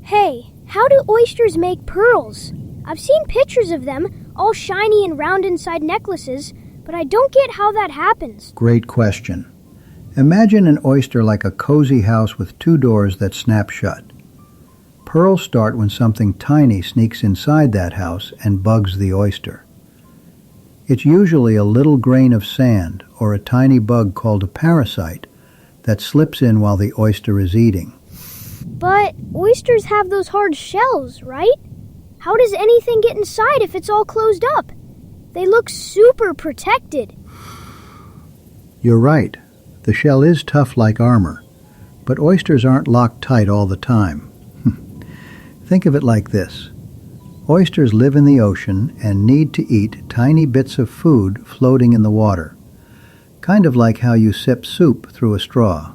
Hey, how do oysters make pearls? I've seen pictures of them, all shiny and round inside necklaces, but I don't get how that happens. Great question. Imagine an oyster like a cozy house with two doors that snap shut. Pearls start when something tiny sneaks inside that house and bugs the oyster. It's usually a little grain of sand or a tiny bug called a parasite that slips in while the oyster is eating. But oysters have those hard shells, right? How does anything get inside if it's all closed up? They look super protected. You're right. The shell is tough like armor, but oysters aren't locked tight all the time. Think of it like this. Oysters live in the ocean and need to eat tiny bits of food floating in the water, kind of like how you sip soup through a straw.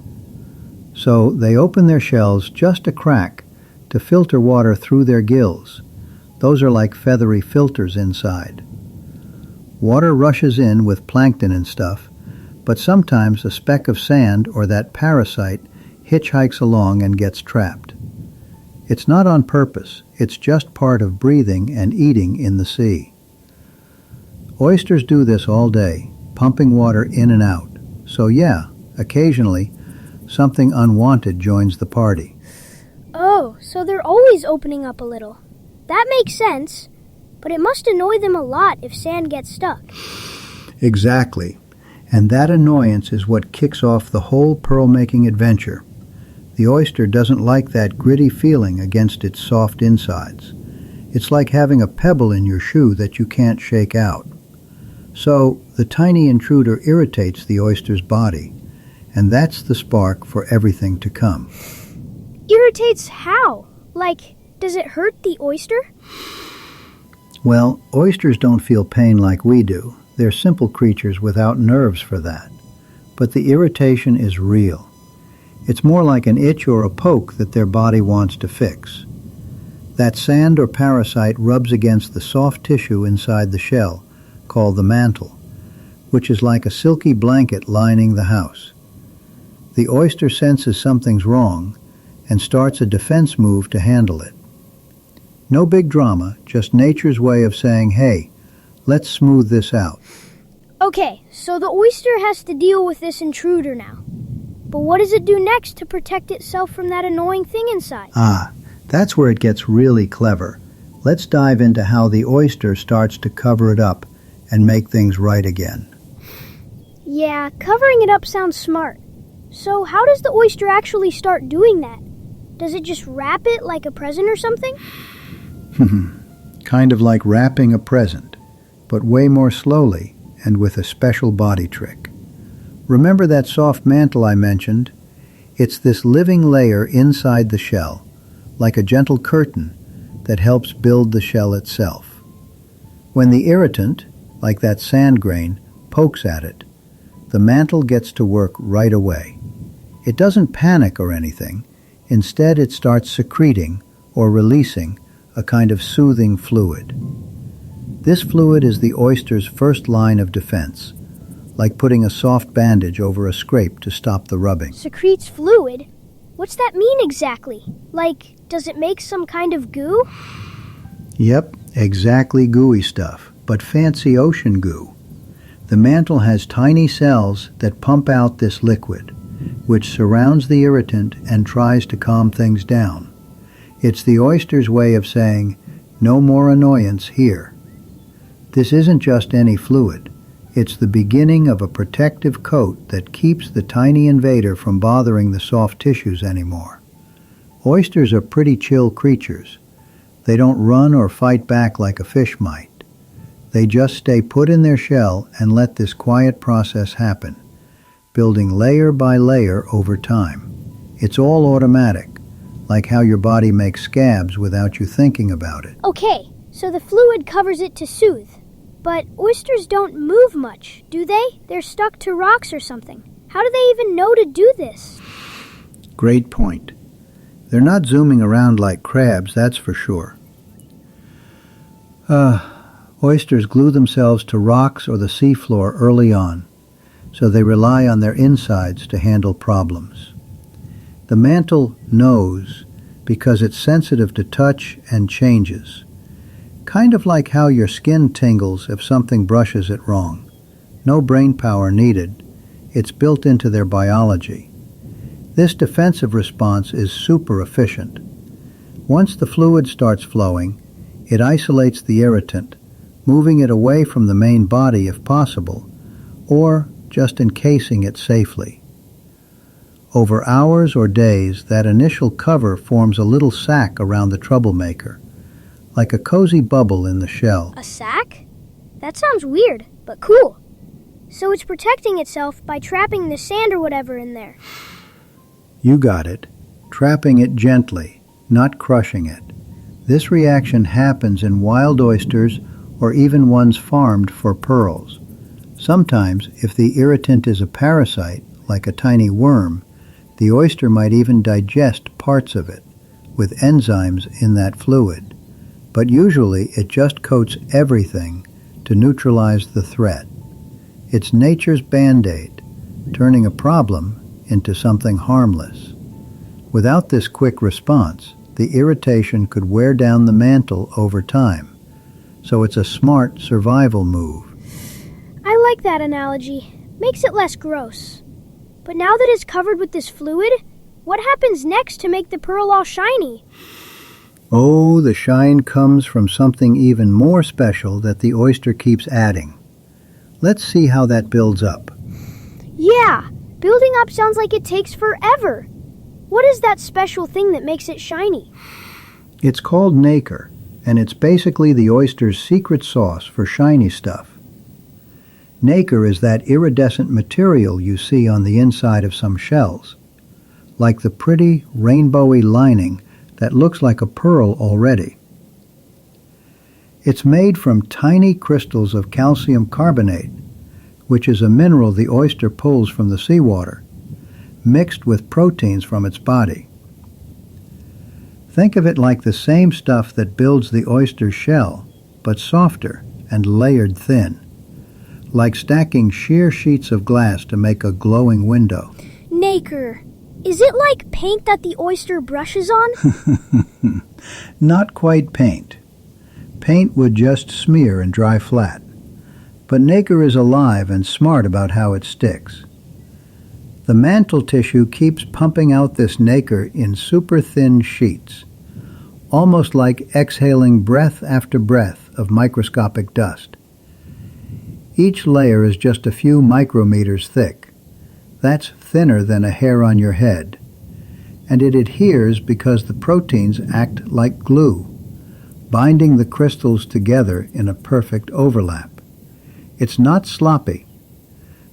So they open their shells just a crack to filter water through their gills. Those are like feathery filters inside. Water rushes in with plankton and stuff, but sometimes a speck of sand or that parasite hitchhikes along and gets trapped. It's not on purpose, it's just part of breathing and eating in the sea. Oysters do this all day, pumping water in and out. So yeah, occasionally, something unwanted joins the party. Oh, so they're always opening up a little. That makes sense, but it must annoy them a lot if sand gets stuck. Exactly, and that annoyance is what kicks off the whole pearl-making adventure. The oyster doesn't like that gritty feeling against its soft insides. It's like having a pebble in your shoe that you can't shake out. So, the tiny intruder irritates the oyster's body, and that's the spark for everything to come. Irritates how? Like, does it hurt the oyster? Well, oysters don't feel pain like we do. They're simple creatures without nerves for that. But the irritation is real. It's more like an itch or a poke that their body wants to fix. That sand or parasite rubs against the soft tissue inside the shell, called the mantle, which is like a silky blanket lining the house. The oyster senses something's wrong and starts a defense move to handle it. No big drama, just nature's way of saying, hey, let's smooth this out. Okay, so the oyster has to deal with this intruder now. But what does it do next to protect itself from that annoying thing inside? That's where it gets really clever. Let's dive into how the oyster starts to cover it up and make things right again. Yeah, covering it up sounds smart. So how does the oyster actually start doing that? Does it just wrap it like a present or something? Kind of like wrapping a present, but way more slowly and with a special body trick. Remember that soft mantle I mentioned? It's this living layer inside the shell, like a gentle curtain that helps build the shell itself. When the irritant, like that sand grain, pokes at it, the mantle gets to work right away. It doesn't panic or anything. Instead, it starts secreting or releasing a kind of soothing fluid. This fluid is the oyster's first line of defense, like putting a soft bandage over a scrape to stop the rubbing. Secretes fluid? What's that mean exactly? Like, does it make some kind of goo? Yep, exactly gooey stuff, but fancy ocean goo. The mantle has tiny cells that pump out this liquid, which surrounds the irritant and tries to calm things down. It's the oyster's way of saying, no more annoyance here. This isn't just any fluid. It's the beginning of a protective coat that keeps the tiny invader from bothering the soft tissues anymore. Oysters are pretty chill creatures. They don't run or fight back like a fish might. They just stay put in their shell and let this quiet process happen, building layer by layer over time. It's all automatic, like how your body makes scabs without you thinking about it. Okay, so the fluid covers it to soothe. But oysters don't move much, do they? They're stuck to rocks or something. How do they even know to do this? Great point. They're not zooming around like crabs, that's for sure. Oysters glue themselves to rocks or the seafloor early on, so they rely on their insides to handle problems. The mantle knows because it's sensitive to touch and changes. Kind of like how your skin tingles if something brushes it wrong. No brain power needed. It's built into their biology. This defensive response is super efficient. Once the fluid starts flowing, it isolates the irritant, moving it away from the main body if possible, or just encasing it safely. Over hours or days, that initial cover forms a little sac around the troublemaker, like a cozy bubble in the shell. A sack? That sounds weird, but cool. So it's protecting itself by trapping the sand or whatever in there. You got it. Trapping it gently, not crushing it. This reaction happens in wild oysters or even ones farmed for pearls. Sometimes, if the irritant is a parasite, like a tiny worm, the oyster might even digest parts of it, with enzymes in that fluid. But usually it just coats everything to neutralize the threat. It's nature's Band-Aid, turning a problem into something harmless. Without this quick response, the irritation could wear down the mantle over time. So it's a smart survival move. I like that analogy. Makes it less gross. But now that it's covered with this fluid, what happens next to make the pearl all shiny? Oh, the shine comes from something even more special that the oyster keeps adding. Let's see how that builds up. Yeah, building up sounds like it takes forever. What is that special thing that makes it shiny? It's called nacre, and it's basically the oyster's secret sauce for shiny stuff. Nacre is that iridescent material you see on the inside of some shells, like the pretty rainbowy lining that looks like a pearl already. It's made from tiny crystals of calcium carbonate, which is a mineral the oyster pulls from the seawater, mixed with proteins from its body. Think of it like the same stuff that builds the oyster's shell, but softer and layered thin, like stacking sheer sheets of glass to make a glowing window. Nacre. Is it like paint that the oyster brushes on? Not quite paint. Paint would just smear and dry flat. But nacre is alive and smart about how it sticks. The mantle tissue keeps pumping out this nacre in super thin sheets, almost like exhaling breath after breath of microscopic dust. Each layer is just a few micrometers thick. That's thinner than a hair on your head. And it adheres because the proteins act like glue, binding the crystals together in a perfect overlap. It's not sloppy.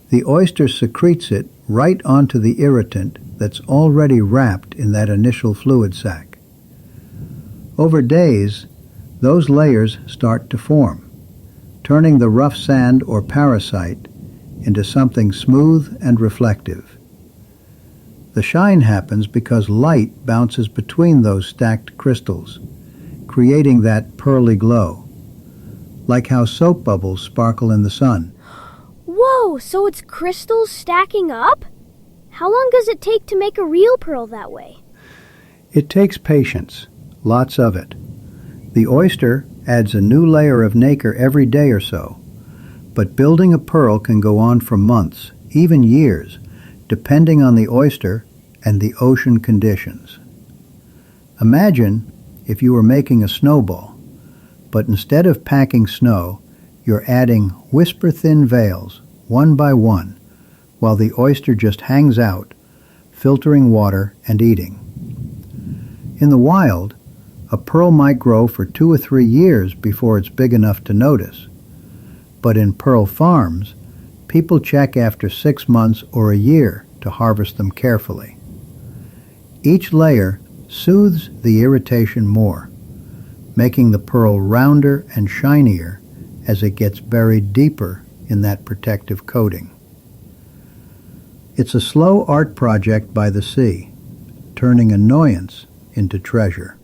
The oyster secretes it right onto the irritant that's already wrapped in that initial fluid sac. Over days, those layers start to form, turning the rough sand or parasite into something smooth and reflective. The shine happens because light bounces between those stacked crystals, creating that pearly glow, like how soap bubbles sparkle in the sun. Whoa, so it's crystals stacking up? How long does it take to make a real pearl that way? It takes patience, lots of it. The oyster adds a new layer of nacre every day or so, but building a pearl can go on for months, even years, depending on the oyster and the ocean conditions. Imagine if you were making a snowball, but instead of packing snow, you're adding whisper-thin veils, one by one, while the oyster just hangs out, filtering water and eating. In the wild, a pearl might grow for 2 or 3 years before it's big enough to notice. But in pearl farms, people check after 6 months or a year to harvest them carefully. Each layer soothes the irritation more, making the pearl rounder and shinier as it gets buried deeper in that protective coating. It's a slow art project by the sea, turning annoyance into treasure.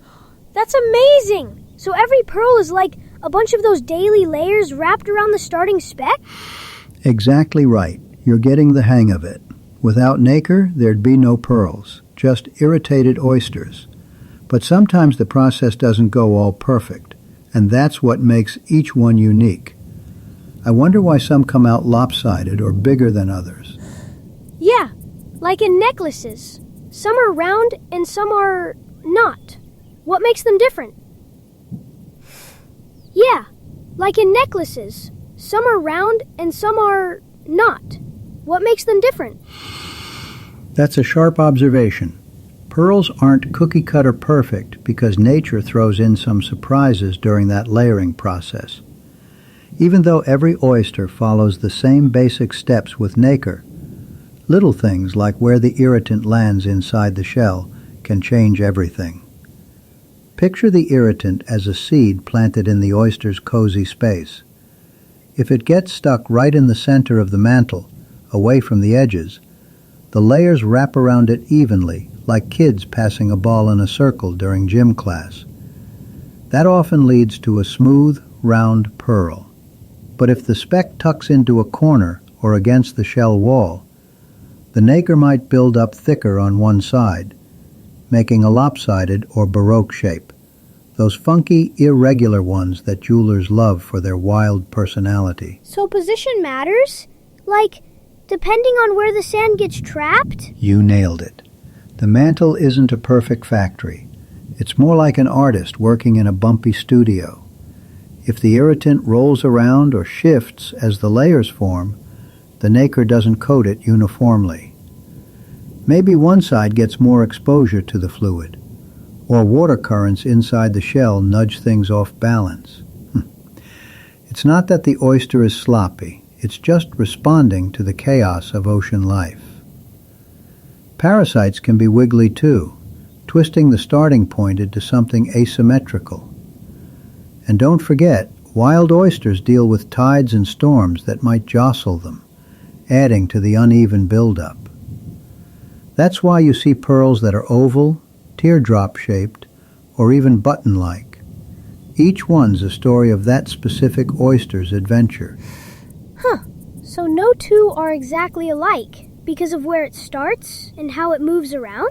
That's amazing! So every pearl is like a bunch of those daily layers wrapped around the starting speck? Exactly right. You're getting the hang of it. Without nacre, there'd be no pearls, just irritated oysters. But sometimes the process doesn't go all perfect, and that's what makes each one unique. I wonder why some come out lopsided or bigger than others. Yeah, like in necklaces. Some are round and some are not. What makes them different? Yeah, like in necklaces. Some are round and some are not. What makes them different? That's a sharp observation. Pearls aren't cookie-cutter perfect because nature throws in some surprises during that layering process. Even though every oyster follows the same basic steps with nacre, little things like where the irritant lands inside the shell can change everything. Picture the irritant as a seed planted in the oyster's cozy space. If it gets stuck right in the center of the mantle, away from the edges, the layers wrap around it evenly, like kids passing a ball in a circle during gym class. That often leads to a smooth, round pearl. But if the speck tucks into a corner or against the shell wall, the nacre might build up thicker on one side, making a lopsided or baroque shape. Those funky, irregular ones that jewelers love for their wild personality. So position matters? Like, depending on where the sand gets trapped? You nailed it. The mantle isn't a perfect factory. It's more like an artist working in a bumpy studio. If the irritant rolls around or shifts as the layers form, the nacre doesn't coat it uniformly. Maybe one side gets more exposure to the fluid, or water currents inside the shell nudge things off balance. It's not that the oyster is sloppy, it's just responding to the chaos of ocean life. Parasites can be wiggly too, twisting the starting point into something asymmetrical. And don't forget, wild oysters deal with tides and storms that might jostle them, adding to the uneven buildup. That's why you see pearls that are oval, teardrop-shaped, or even button-like. Each one's a story of that specific oyster's adventure. So no two are exactly alike because of where it starts and how it moves around?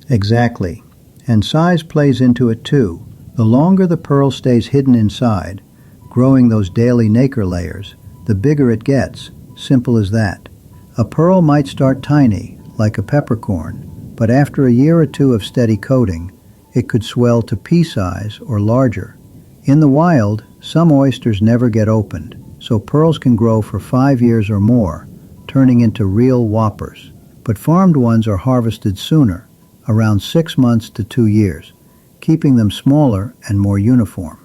Exactly. And size plays into it too. The longer the pearl stays hidden inside, growing those daily nacre layers, the bigger it gets. Simple as that. A pearl might start tiny, like a peppercorn, but after a year or two of steady coating, it could swell to pea size or larger. In the wild, some oysters never get opened, so pearls can grow for 5 years or more, turning into real whoppers. But farmed ones are harvested sooner, around 6 months to 2 years, keeping them smaller and more uniform.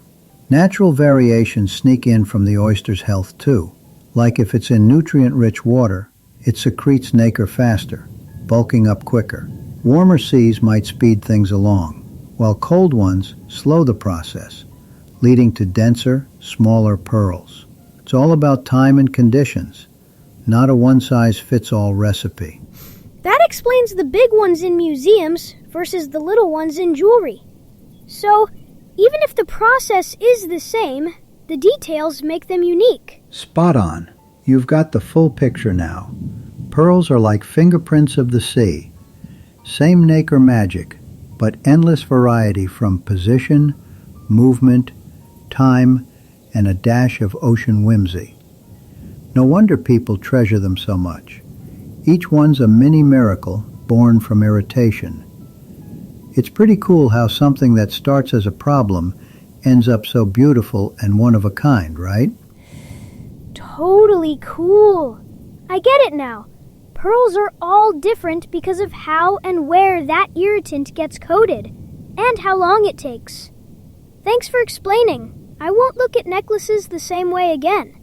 Natural variations sneak in from the oyster's health too. Like if it's in nutrient-rich water, it secretes nacre faster, bulking up quicker. Warmer seas might speed things along, while cold ones slow the process, leading to denser, smaller pearls. It's all about time and conditions, not a one-size-fits-all recipe. That explains the big ones in museums versus the little ones in jewelry. So, even if the process is the same, the details make them unique. Spot on. You've got the full picture now. Pearls are like fingerprints of the sea. Same nacre magic, but endless variety from position, movement, time, and a dash of ocean whimsy. No wonder people treasure them so much. Each one's a mini miracle born from irritation. It's pretty cool how something that starts as a problem ends up so beautiful and one of a kind, right? Totally cool. I get it now. Pearls are all different because of how and where that irritant gets coated, and how long it takes. Thanks for explaining. I won't look at necklaces the same way again.